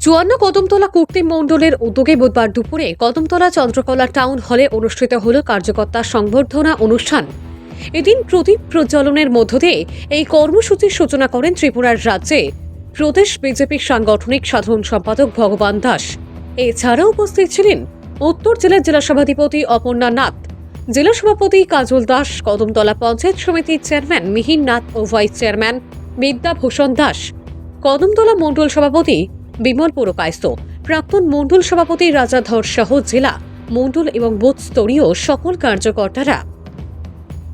কদমতলা কর্তৃক মণ্ডলের উদ্যোগে বুধবার দুপুরে কদমতলা চন্দ্রকলা টাউন হলে অনুষ্ঠিত হল কার্যকর্তা সংবর্ধনা অনুষ্ঠান। এদিন প্রদীপ প্রজ্বলনের মধ্য দিয়ে এই কর্মসূচির সূচনা করেন ত্রিপুরার রাজ্যে প্রদেশ বিজেপি সাংগঠনিক সাধারণ সম্পাদক ভগবান দাস। এছাড়াও উপস্থিত ছিলেন উত্তর জেলার জেলা সভাধিপতি অপর্ণা নাথ, জেলা সভাপতি কাজল দাস, কদমতলা পঞ্চায়েত সমিতির চেয়ারম্যান মিহির নাথ ও ভাইস চেয়ারম্যান বিদ্যাভূষণ দাস, কদমতলা মণ্ডল সভাপতি বিমল পুরকায়স্থ, প্রাক্তন মণ্ডল সভাপতি রাজা ধর সহ জেলা মণ্ডল এবং বুথ স্তরীয় সকল কার্যকর্তারা।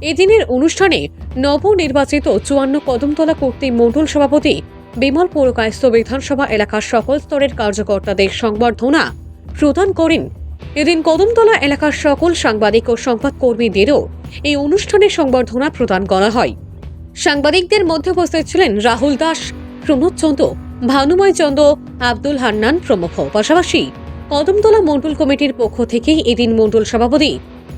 এদিনের অনুষ্ঠানে নবনির্বাচিত 54 কদমতলা কর্তৃক মণ্ডল সভাপতি বিমল পুরকায়স্থ বিধানসভা এলাকার সকল স্তরের কার্যকর্তাদের সংবর্ধনা প্রদান করেন। এদিন কদমতলা এলাকার সকল সাংবাদিক ও সংবাদকর্মীদেরও এই অনুষ্ঠানে সংবর্ধনা প্রদান করা হয়। সাংবাদিকদের মধ্যে উপস্থিত ছিলেন রাহুল দাস, প্রণব চন্দ্র, ভানুময় চন্দ্র, আব্দুল হান্নান প্রমুখ। পাশাপাশি কদমতলা মণ্ডল কমিটির পক্ষ থেকে এদিন মণ্ডল সভাপতি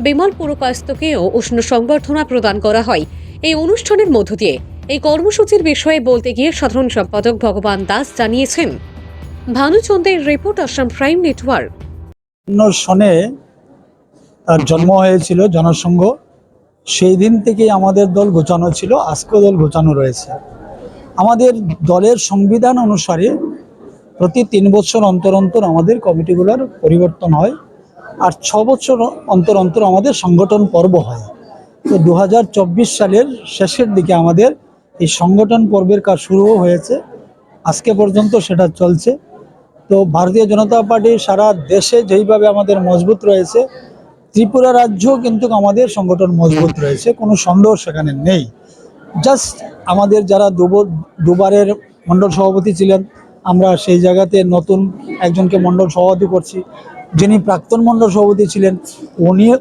বিমল পুরকায়স্থকেও উষ্ণ সংবর্ধনা প্রদান করা হয়। এই অনুষ্ঠানের মধ্য দিয়ে এই কর্মসূচির বিষয়ে বলতে গিয়ে সাধারণ সম্পাদক ভগবান দাস জানিয়েছেন। ভানুচন্দ্রের রিপোর্ট, আসাম প্রাইম নেটওয়ার্ক। সনে তার জন্ম হয়েছিল জনসংঘ, সেই দিন থেকেই আমাদের দল গোছানো ছিল, আজকেও দল গোছানো রয়েছে। আমাদের দলের সংবিধান অনুসারে প্রতি 3 বছর অন্তর অন্তর আমাদের কমিটিগুলোর পরিবর্তন হয়, আর 6 বছর অন্তর অন্তর আমাদের সংগঠন পর্ব হয়। তো 2024 সালের শেষের দিকে আমাদের এই সংগঠন পর্বের কাজ শুরু হয়েছে, আজকে পর্যন্ত সেটা চলছে। তো ভারতীয় জনতা পার্টি সারা দেশে যেইভাবে আমাদের মজবুত রয়েছে, ত্রিপুরা রাজ্যও কিন্তু আমাদের সংগঠন মজবুত রয়েছে, কোনো সন্দেহ সেখানে নেই। জাস্ট আমাদের যারা দুবারের মণ্ডল সভাপতি ছিলেন, আমরা সেই জায়গাতে নতুন একজনকে মণ্ডল সভাপতি করছি। যিনি প্রাক্তন মণ্ডল সভাপতি ছিলেন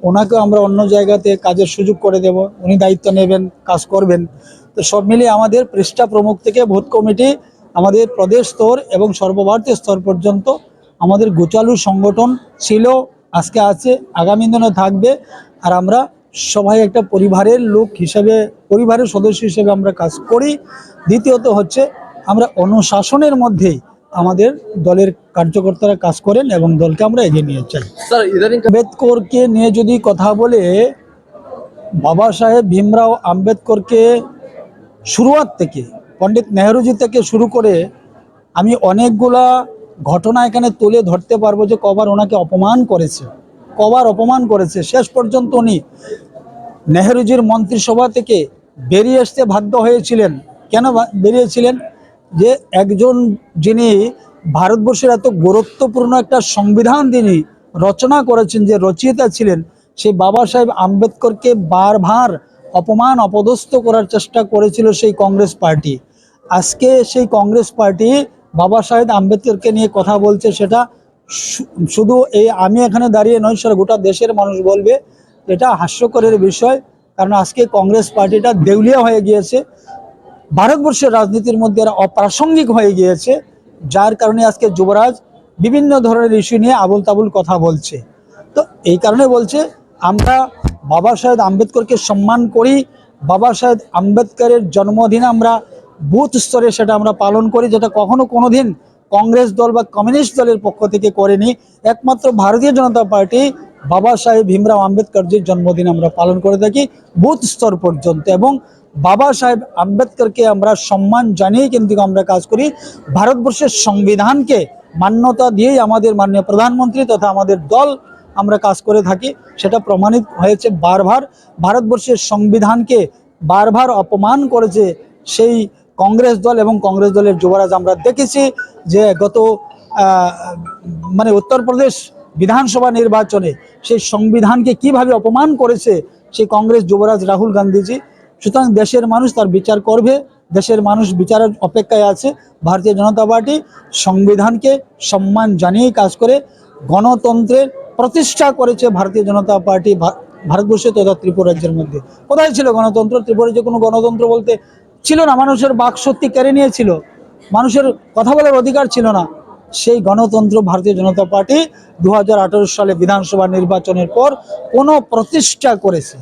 ওনাকে আমরা অন্য জায়গাতে কাজের সুযোগ করে দেব, উনি দায়িত্ব নেবেন, কাজ করবেন। তো সব মিলিয়ে আমাদের পৃষ্ঠা প্রমুখ থেকে ভোট কমিটি, আমাদের প্রদেশ স্তর এবং সর্বভারতীয় স্তর পর্যন্ত আমাদের গোচালু সংগঠন ছিল, আজকে আছে, আগামী দিনে থাকবে। আর আমরা সবাই একটা পরিবারের লোক হিসেবে, পরিবারের সদস্য হিসেবে আমরা কাজ করি। দ্বিতীয়ত হচ্ছে আমরা অনুশাসনের মধ্যেই আমাদের দলের কার্যকর্তারা কাজ করেন এবং দলকে আমরা এগিয়ে নিয়ে চাই। আম্বেদকরকে নিয়ে যদি কথা বলে, বাবা সাহেব ভীমরাও আম্বেদকরকে শুরুয়াত থেকে পণ্ডিত নেহরুজি থেকে শুরু করে আমি অনেকগুলা ঘটনা এখানে তুলে ধরতে পারবো যে কবার ওনাকে অপমান করেছে, কবার অপমান করেছে। শেষ পর্যন্ত উনি নেহরুজির মন্ত্রিসভা থেকে বেরিয়ে আসতে বাধ্য হয়েছিলেন। কেন বেরিয়েছিলেন? যে একজন যিনি ভারতবর্ষের এত গুরুত্বপূর্ণ একটা সংবিধান তিনি রচনা করেছেন, যে রচয়িতা ছিলেন, সেই বাবা সাহেব আম্বেদকরকে বারবার অপমান অপদস্থ করার চেষ্টা করেছিল সেই কংগ্রেস পার্টি। আজকে সেই কংগ্রেস পার্টি বাবা সাহেব আম্বেদকরকে নিয়ে কথা বলছে, সেটা শুধু এই আমি এখানে দাঁড়িয়ে নয়, সেটা গোটা দেশের মানুষ বলবে। এটা হাস্যকরের বিষয়, কারণ আজকে কংগ্রেস পার্টিটা দেউলিয়া হয়ে গিয়েছে, ভারতবর্ষের রাজনীতির মধ্যে এরা অপ্রাসঙ্গিক হয়ে গিয়েছে, যার কারণে আজকে যুবরাজ বিভিন্ন ধরনের ইস্যু নিয়ে আবুল তাবুল কথা বলছে। তো এই কারণে বলছে আমরা বাবা সাহেব আম্বেদকরকে সম্মান করি, বাবা সাহেব আম্বেদকরের জন্মদিন আমরা বুথ স্তরে সেটা আমরা পালন করি, যেটা কখনো কোনোদিন কংগ্রেস দল বা কমিউনিস্ট দলের পক্ষ থেকে করেনি। একমাত্র ভারতীয় জনতা পার্টি বাবা সাহেব ভীমরাও আম্বেদকরজির জন্মদিন আমরা পালন করে থাকি বুথ স্তর পর্যন্ত, এবং বাবা সাহেব আম্বেদকরকে আমরা সম্মান জানিয়ে কিন্তু আমরা কাজ করি। ভারতবর্ষের সংবিধানকে মান্যতা দিয়েই আমাদের মাননীয় প্রধানমন্ত্রী তথা আমাদের দল আমরা কাজ করে থাকি। সেটা প্রমাণিত হয়েছে বারবার। ভারতবর্ষের সংবিধানকে বারবার অপমান করেছে সেই কংগ্রেস দল এবং কংগ্রেস দলের যুবরাজ। আমরা দেখেছি যে গত উত্তরপ্রদেশ বিধানসভা নির্বাচনে সেই সংবিধানকে কিভাবে অপমান করেছে সেই কংগ্রেস যুবরাজ রাহুল গান্ধীজি। সুতরাং দেশের মানুষ তার বিচার করবে, দেশের মানুষ বিচারের অপেক্ষায় আছে। ভারতীয় জনতা পার্টি সংবিধানকে সম্মান জানিয়েই কাজ করে, গণতন্ত্রের প্রতিষ্ঠা করেছে ভারতীয় জনতা পার্টি ভারতবর্ষে তথা ত্রিপুরা রাজ্যের মধ্যে। কোথায় ছিল গণতন্ত্র? ত্রিপুরায় যে কোনো গণতন্ত্র বলতে ছিল না, মানুষের বাক শক্তি কেড়ে নিয়েছিল, মানুষের কথা বলার অধিকার ছিল না। সেই গণতন্ত্র ভারতীয় জনতা পার্টি 2018 সালে বিধানসভা নির্বাচনের পর পুনঃ প্রতিষ্ঠা করেছে।